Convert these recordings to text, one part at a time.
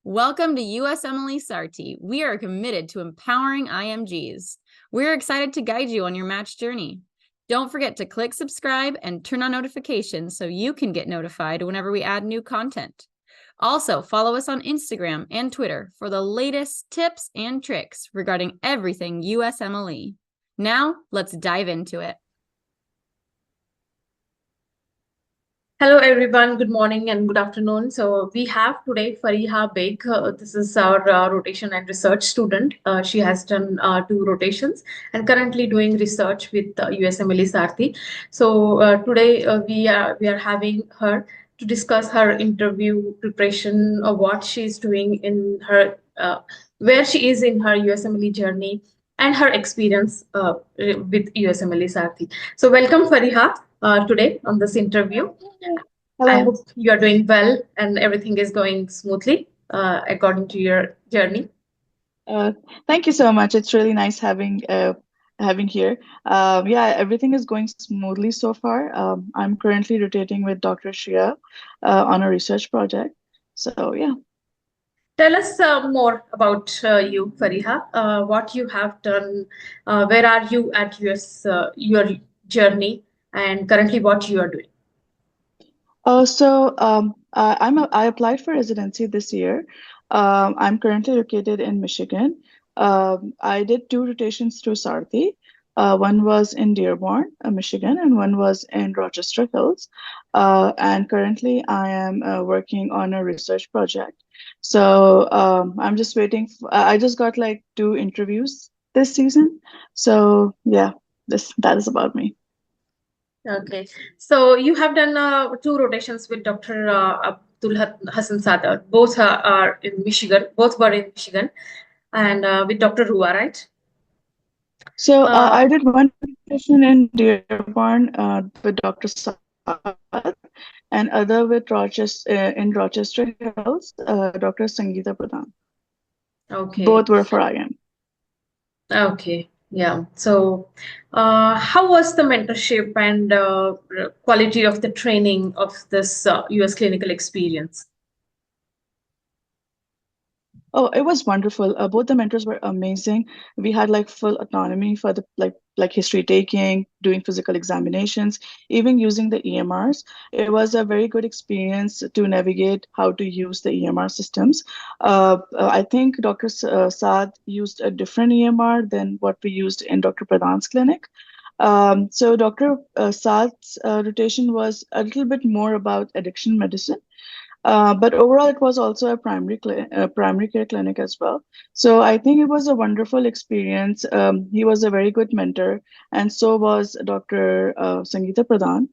Welcome to USMLE Sarthi. We are committed to empowering IMGs. We're excited to guide you on your match journey. Don't forget to click subscribe and turn on notifications so you can get notified whenever we add new content. Also, follow us on Instagram and Twitter for the latest tips and tricks regarding everything USMLE. Now, let's dive into it. Hello everyone, good morning and good afternoon. So we have today Faraiha Beg. This is our rotation and research student. She has done 2 rotations and currently doing research with USMLE Sarthi. So today we are having her to discuss her interview preparation, what she is doing in her where she is in her USMLE journey and her experience with USMLE Sarthi. So welcome Faraiha today on this interview. I Hello. hope you are doing well and everything is going smoothly according to your journey. Thank you so much. It's really nice having here. Yeah, everything is going smoothly so far. I'm currently rotating with Dr. Shreya on a research project. So yeah. Tell us more about you, Faraiha. What you have done, where are you at your journey, and currently what you are doing. I applied for residency this year. I'm currently located in Michigan. I did 2 rotations through Sarthi. One was in Dearborn, Michigan, and one was in Rochester Hills. And currently, I am working on a research project. So I'm just waiting. I just got like 2 interviews this season. So yeah, that is about me. Okay, so you have done 2 rotations with Dr. Abdul Hassan Sadar. Both are in Michigan. Both were in Michigan, and with Dr. Rua, right? So Uh, I did 1 rotation in Dearborn with Dr. Saad and other with Rochester Hills, Dr. Sangeeta Pradhan. Both okay. were for IM. Okay, yeah. So, how was the mentorship and quality of the training of this US clinical experience? Oh, it was wonderful. Both the mentors were amazing. We had like full autonomy for the like history taking, doing physical examinations, even using the EMRs. It was a very good experience to navigate how to use the EMR systems. I think Dr. Saad used a different EMR than what we used in Dr. Pradhan's clinic. So Dr. Saad's rotation was a little bit more about addiction medicine. But overall, it was also a primary care clinic as well. So I think it was a wonderful experience. He was a very good mentor, and so was Dr. Sangeeta Pradhan.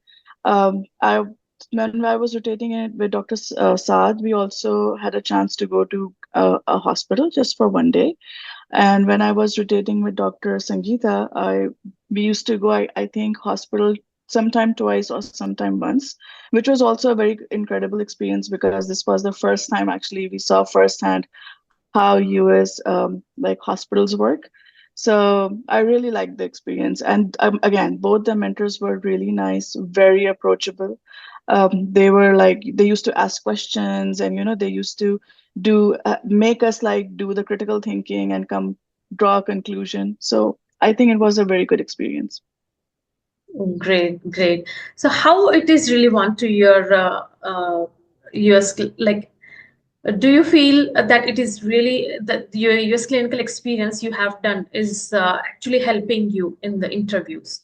I When I was rotating it with Dr. Saad, we also had a chance to go to a hospital just for one day. And when I was rotating with Dr. Sangeeta, we used to go, I think, hospital sometime twice or sometime once, which was also a very incredible experience because this was the first time actually we saw firsthand how US like hospitals work. So I really liked the experience. And again, both the mentors were really nice, very approachable. They were like they used to ask questions, and they used to do make us like do the critical thinking and come draw a conclusion. So I think it was a very good experience. Great, great. So, how it is really want to your US like? Do you feel that it is really that your US clinical experience you have done is actually helping you in the interviews?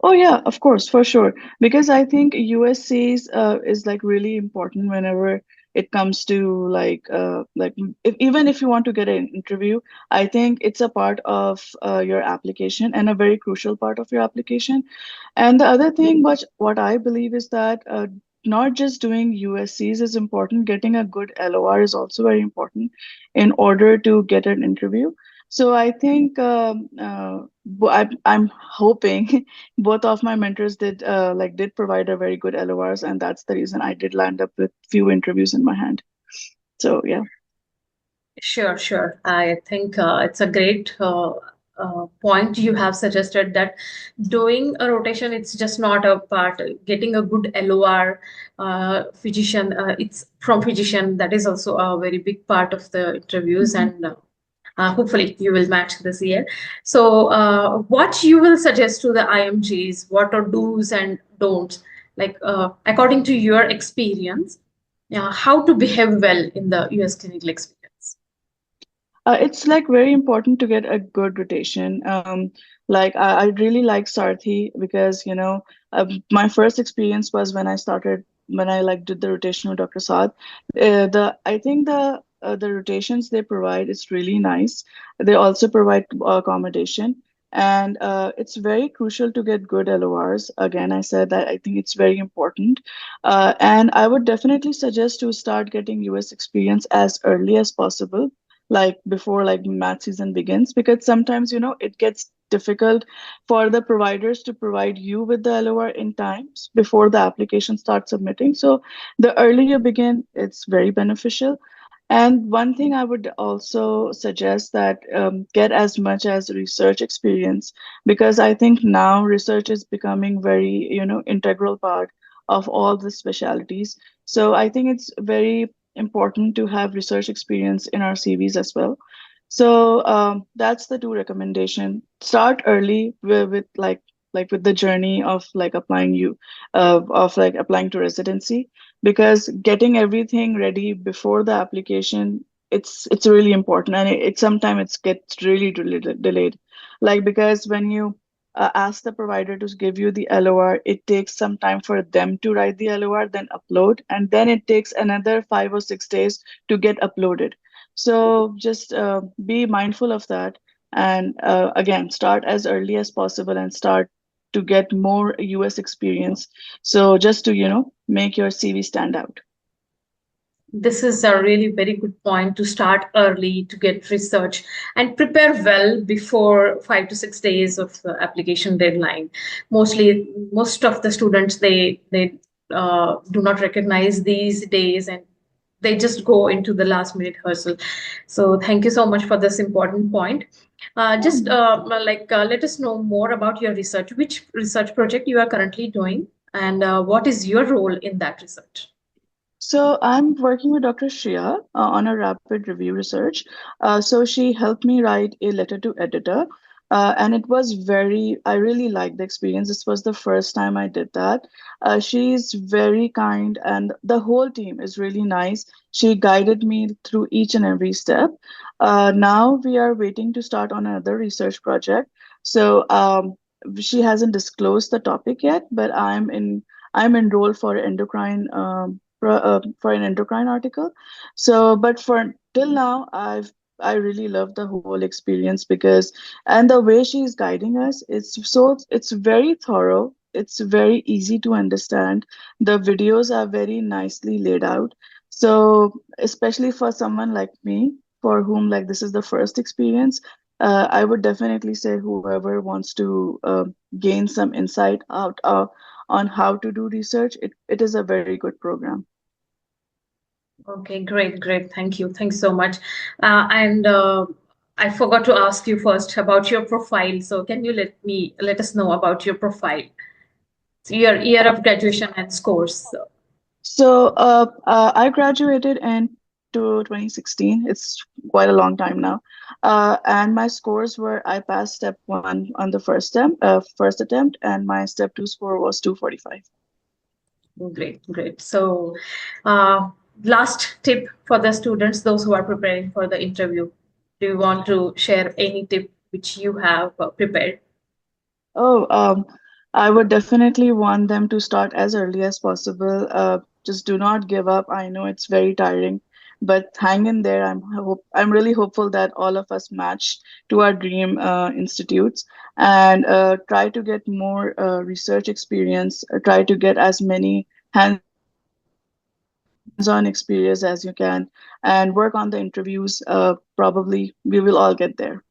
Oh yeah, of course, for sure. Because I think USC's is like really important whenever it comes to like even if you want to get an interview, I think it's a part of your application and a very crucial part of your application. And the other thing, what I believe is that not just doing USC's is important, getting a good LOR is also very important in order to get an interview. So I think I'm hoping both of my mentors did provide a very good LORs, and that's the reason I did land up with few interviews in my hand. So yeah. Sure, sure. I think it's a great point you have suggested that doing a rotation, it's just not a part. Getting a good LOR physician, it's from physician. That is also a very big part of the interviews, and hopefully you will match this year. So, what you will suggest to the IMGs? What are do's and don'ts? Like, according to your experience, how to behave well in the US clinical experience? It's like very important to get a good rotation. Like I really like Sarthi because my first experience was when I like did the rotation with Dr. Saad. The I think the rotations they provide is really nice. They also provide accommodation, and it's very crucial to get good LORs. Again, I said that I think it's very important, and I would definitely suggest to start getting US experience as early as possible, like before like math season begins, because sometimes it gets difficult for the providers to provide you with the LOR in times before the application starts submitting. So the earlier you begin, it's very beneficial. And one thing I would also suggest that get as much as research experience, because I think now research is becoming very integral part of all the specialties. So I think it's very important to have research experience in our CVs as well. So that's the two recommendation. Start early with like with the journey of like applying to residency, because getting everything ready before the application, it's really important, and it sometimes it gets really delayed, like because when you ask the provider to give you the LOR, it takes some time for them to write the LOR, then upload, and then it takes another 5 or 6 days to get uploaded. So just be mindful of that, and again, start as early as possible and start to get more US experience. So just to make your CV stand out. This is a really very good point, to start early to get research and prepare well before 5 to 6 days of the application deadline. Most of the students, they do not recognize these days, and they just go into the last minute hustle. So thank you so much for this important point. Just let us know more about your research. Which research project you are currently doing, and what is your role in that research? So I'm working with Dr. Shreya on a rapid review research. So she helped me write a letter to editor, and it was I really liked the experience. This was the first time I did that. She's very kind, and the whole team is really nice. She guided me through each and every step. Now we are waiting to start on another research project. So she hasn't disclosed the topic yet, but I'm enrolled for endocrine. For an endocrine article. So, but for till now, I really love the whole experience, because and the way she's guiding us, it's very thorough. It's very easy to understand. The videos are very nicely laid out. So, especially for someone like me, for whom like this is the first experience, I would definitely say whoever wants to gain some insight out on how to do research, it is a very good program. Okay, great, great. Thank you. Thanks so much. And I forgot to ask you first about your profile. So can you let us know about your profile, your year of graduation and scores? So I graduated in 2016. It's quite a long time now. And my scores were, I passed step 1 on the first attempt, and my step 2 score was 245. Great, great. So last tip for the students, those who are preparing for the interview. Do you want to share any tip which you have prepared? Oh, I would definitely want them to start as early as possible. Just do not give up. I know it's very tiring, but hang in there. I'm really hopeful that all of us match to our dream institutes, and try to get more research experience. Try to get as many hands-on experience as you can, and work on the interviews. Probably we will all get there.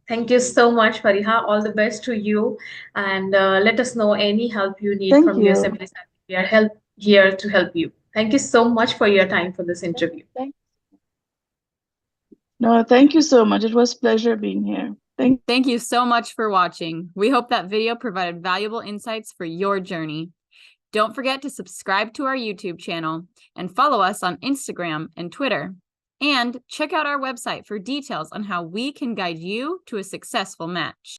Thank you so much, Faraiha. All the best to you. And let us know any help you need Thank from you. USMLE. We are here to help you. Thank you so much for your time for this interview. Thank No, thank you so much. It was pleasure being here. Thank you so much for watching. We hope that video provided valuable insights for your journey. Don't forget to subscribe to our YouTube channel and follow us on Instagram and Twitter. And check out our website for details on how we can guide you to a successful match.